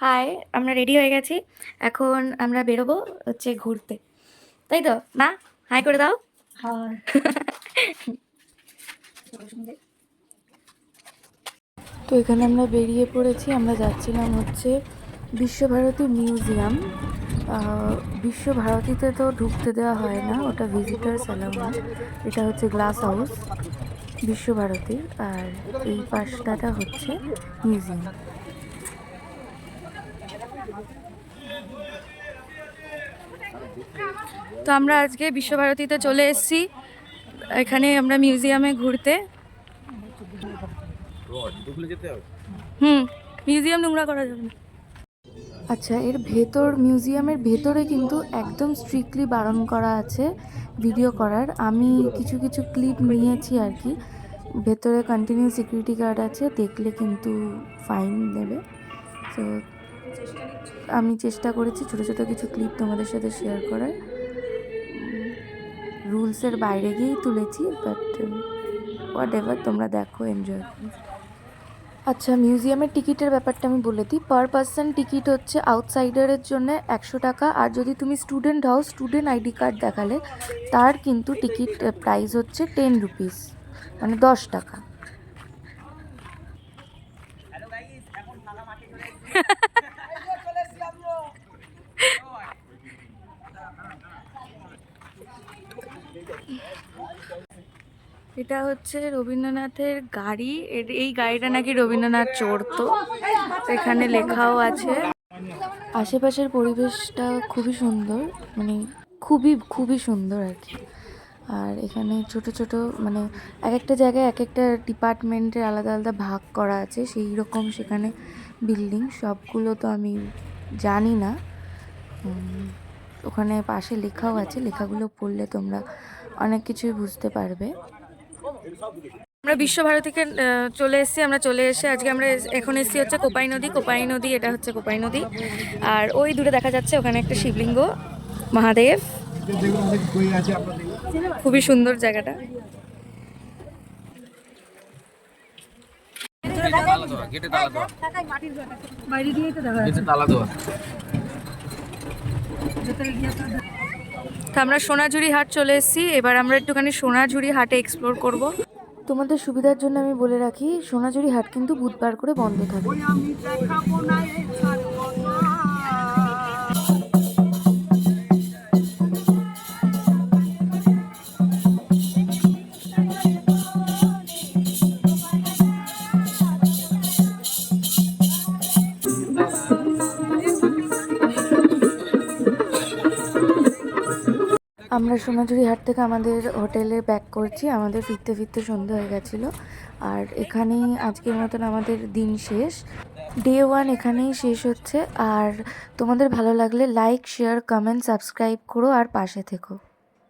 High, আমরা ready হয়ে গেছি। এখন আমরা বেরোবো হচ্ছে ঘুরতে, তাই তো না? হাই করে দাও। হাই। তো এখানে আমরা বেরিয়ে পড়েছি। আমরা যাচ্ছিলাম হচ্ছে বিশ্বভারতী মিউজিয়াম। বিশ্বভারতীতে তো ঢুকতে দেওয়া হয় না, ওটা ভিজিটার্স অ্যালাউ না। এটা হচ্ছে গ্লাস হাউস বিশ্বভারতী, আর এই পাশটাটা হচ্ছে মিউজিয়াম। তো আমরা আজকে বিশ্বভারতীতে চলে এসেছি। এখানে আমরা মিউজিয়ামে ঘুরতে। মিউজিয়াম নোংরা করা যাবে না। আচ্ছা, মিউজিয়ামের ভেতরে কিন্তু একদম স্ট্রিক্টলি বারণ করা আছে ভিডিও করার। আমি কিছু কিছু ক্লিপ নিয়েছি আর কি। ভেতরে কন্টিনিউ সিকিউরিটি গার্ড আছে, দেখলে কিন্তু ফাইন দেবে। তো আমি চেষ্টা করেছি ছোটো ছোটো কিছু ক্লিপ তোমাদের সাথে শেয়ার করার। রুলসের বাইরে গিয়েই তুলেছি, বাট হোয়াট এভার, তোমরা দেখো, এনজয় করো। আচ্ছা, মিউজিয়ামের টিকিটের ব্যাপারটা আমি বলে দিই। পার পার্সন টিকিট হচ্ছে আউটসাইডারের জন্য 100 টাকা, আর যদি তুমি স্টুডেন্ট হও, স্টুডেন্ট আইডি কার্ড দেখালে তার কিন্তু টিকিট প্রাইস হচ্ছে 10 রুপিস, মানে 10 টাকা। এটা হচ্ছে রবীন্দ্রনাথের গাড়ি। এই গাড়িটা নাকি রবীন্দ্রনাথ চড়তো, এখানে লেখাও আছে। আশেপাশের পরিবেশটা খুবই সুন্দর, মানে খুবই খুবই সুন্দর আর কি। আর এখানে ছোট ছোট, মানে এক একটা জায়গায় এক একটা ডিপার্টমেন্টের আলাদা আলাদা ভাগ করা আছে, সেই রকম সেখানে বিল্ডিং। সবগুলো তো আমি জানি না, ওখানে পাশে লেখাও আছে, লেখাগুলো পড়লে তোমরা অনেক কিছুই বুঝতে পারবে। আমরা বিশ্বভারতীকে চলে এসেছি। আমরা চলে এসে আজকে আমরা এখন এসেছি হচ্ছে কোপাই নদী। কোপাই নদী, এটা হচ্ছে কোপাই নদী। আর ওই দূরে দেখা যাচ্ছে ওখানে একটা শিবলিঙ্গ, মহাদেব। খুবই সুন্দর জায়গাটা। আমরা সোনাঝুরি হাট চলে এসেছি। এবার আমরা একটুখানি সোনাঝুরি হাটে এক্সপ্লোর করব। তোমাদের সুবিধার জন্য আমি বলে রাখি, সোনাঝুরি হাট কিন্তু বুধবার করে বন্ধ থাকে। আমরা সোনাঝুরি হাট থেকে আমাদের হোটেলে ব্যাক করছি। আমাদের ফিরতে ফিরতে সন্ধ্যা হয়ে গেছিলো। আর এখানেই আজকের মতন আমাদের দিন শেষ। ডে 1 এখানেই শেষ হচ্ছে। আর তোমাদের ভালো লাগলে লাইক, শেয়ার, কমেন্ট, সাবস্ক্রাইব করো আর পাশে থেকো।